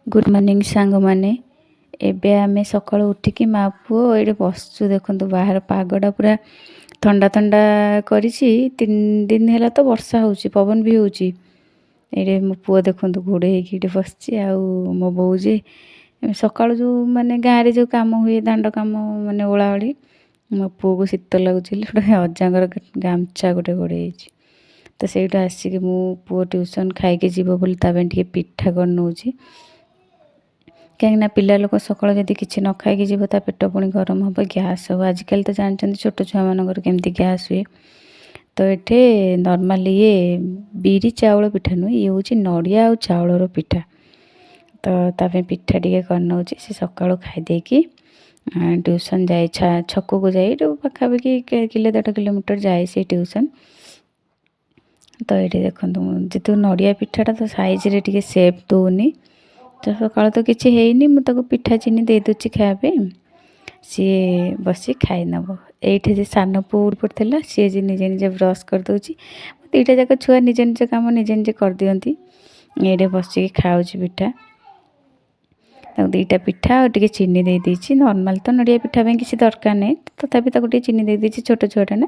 Good morning सांग माने एबे आमे सकाळु उठिकी माँ पुओ ये बसचु देखु बाहर पागटा पूरा ठंडा ठंडा करिछि 3 दिन है तो वर्षा होउछि पवन भी होउछि। ये मो पुओ देखु घोड़े होइकी बसछि आ मो बो जे सकाळु जो माने गाँव रे जो काम हुए दांड काम माने ओला ओली मो पुओ को शीत लगुछि अजांगर गामछा गोटे घोड़े तो सेटा आसिक मो पुओ ट्यूशन खाइके जीवो बोली ता बेन पिठा कर नउछि कहीं पिला लोक सकाल जदि किसी न खाई जीव ता पेट पुणी गरम हम गैस हम आजिकल तो जानते छोट छुआ मानकर केमती गैस हुए तो ये नॉर्मल ये बिरी चाउल पिठा नुह ये हूँ नड़िया और चाउलर पिठा तो ताप पिठा टे कर से सका खाईदे कि ट्यूशन जाए छक को जाए पाखापाखि किले 1.5 किलोमीटर जाए से ट्यूशन तो ये देखो जी नड़िया पिठाटा तो साइज रे टे सेप दौनी तो सकाल तो किसी है मुझे पिठा चीनी दे दूची खायापे सी बस खाई नब ये सान पु उड़ पड़ा सी जे निजे निजे ब्रश कर दूची 2टा जाक छुआ निजे निजे कम निजे निजे कर दियंती ये बसिक खाऊँ पिठा 2टा पिठा और टे चीनी दे दीची नॉर्मल तो नड़िया पिठा किसी दरकार नहीं तथापि टे चीनी दे दीची छोट छुआटा ना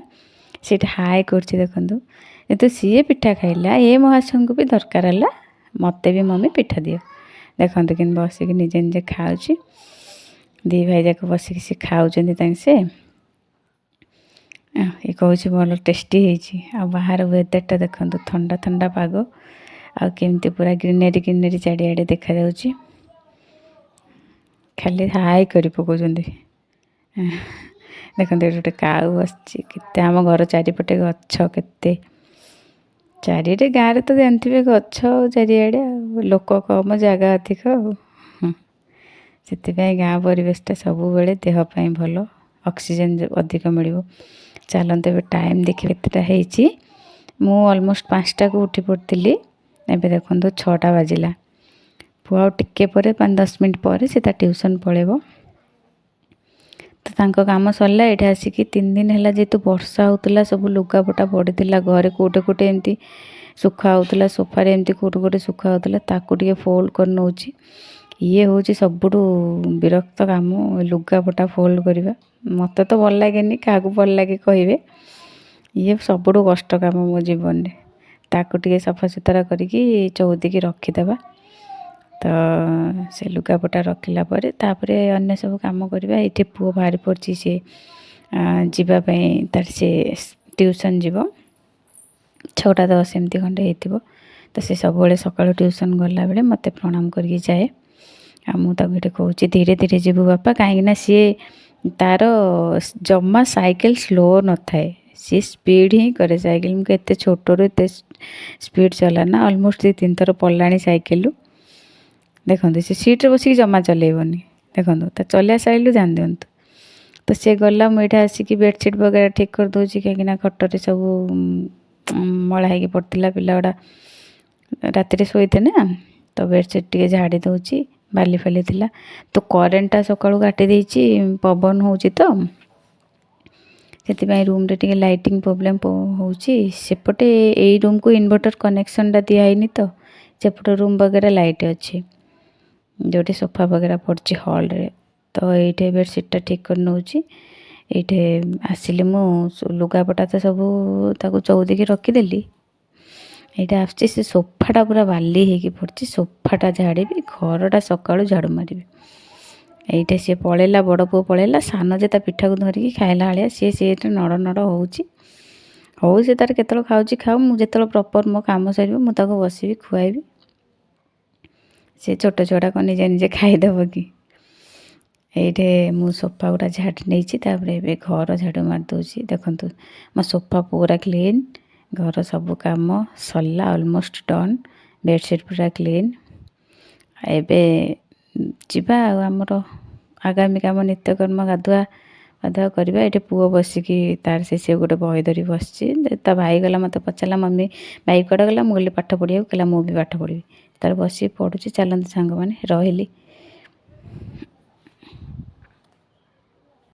सीटा हाय कर देखु तो सी पिठा खाइला ये महाशय को भी दरकार है मत भी मम्मी पिठा दियो देखते कि बसिक निजे निजे खाऊँ दी भाई जाक बसिक सी खाऊँ से ये कहूँ भल टेस्टी है बाहर वेदरटा देखो ठंडा ठंडा पाग आमती पूरा ग्रीनरी ग्रीनरी चारिआडे देखा जाऊँगी खाली हाई कर पकाउं देखते गोटे काऊ बस आम घर चारिपटे गछ के चारिटे गाँव में तो जानते गछ चारिआडे लोक कम जगह अधिक से गाँ परिवेशटा सब बेले देहपाई भल ऑक्सीजन अधिक मिल चलते ए टाइम देखिए केतेटा मु ऑलमोस्ट 5टा को उठी पड़ी एबे देखो 6टा बाजिला पुआ टिके 5-10 मिनट पर से ट्यूशन पलैब तो तांको काम सरला ये आसिक 3 दिन है जेहेतु वर्षा होता सब लुगापटा पड़ा घरे कोटे कोटे एमती सुखा होता सोफारे एमती कोटे कोटे सुखा होता ताकू टे फोल्ड कर नौची ये हूँ सबुठ विरक्त काम लुगापटा फोल्ड करवा मत तो भल लगे क्या भल लगे कहे ये सबुठ कष्ट काम मो जीवन में ताकू टे सफा सुतरा करके चौदिकी रखीदे तो से लुगापटा रखला तापर अन्य सब काम करवा ये पुओ बाहरी पड़ी सी जीवाई तार से ट्यूशन जीव 6:10 एमती खंडे हो तो सी सब सका ट्यूशन गला बेले मत प्रणाम करके जाए मुझे कहूँ धीरे धीरे जीवु बापा कहीं सी तार जमा साइकिल स्लो न थाए सी स्पीड ही करे साइकिल मुझे एत छोटू एत स्पीड चलाना ऑलमोस्ट 2-3 थर पड़ला साइकिल देखते सी सीट्रे बसिक जमा चलेबनी देखो तो चलिया साइड जान दिंतु तो सी गला मुझे आसिक बेडसीट वगैरह ठीक कर दूसरी कहीं खटर सब मला हो पड़ता पिला गुड़ा राति शोते ना तो बेडसीट टे झाड़ी दूची बाली फाली थिला तो करेन्टा सका काटी देछि पवन हो तो से रूम रे टे लाइटिंग प्रोब्लेम होपटे यही रूम को इन्वर्टर कनेक्शनटा दिखाई तो सेपट रूम वगैरह लाइट अच्छी जोटी सोफा वगैरह पड़ी हॉल रे तो ये बेडसीटा ठीक कर नौची ये आसिली मु लुगापटा तो सब चौदिकी रखीदेली यहाँ आसुची से सोफाटा पूरा बाली होगी पड़ी सोफाटा झाड़ी घरटा सका झाड़ू मारे ये सी पलैला बड़ पु पलैला सान जे पिठा को धरिकी खाइला भाया सी सी नड़ नड़ हो से तार केत खाऊँ खाऊ मुझे प्रॉपर मो काम सर मुझे बसबी खुआबी सी छोट छुआटा कौन निजे निजे खाईदेव कि ये मु सोफा गुड़ा झाड़ी नहीं घर झाड़ू मारदे देखु मो सोफा पूरा क्लीन घर सब काम सरला ऑलमोस्ट डन बेडसीट पूरा क्लीन एबे जीवा आमर आगामी काम नित्यकर्म गाधुआ गाधुआ करवा ये पुओ बसिकी तार से गोटे बही धरी बस भाई गला मत पचारा मम्मी भाई कड़ा गला मुझे पाठ पढ़िया कहला मुझे पाठ पढ़ी तार बस पढ़ुची चलते सांग मैंने रही।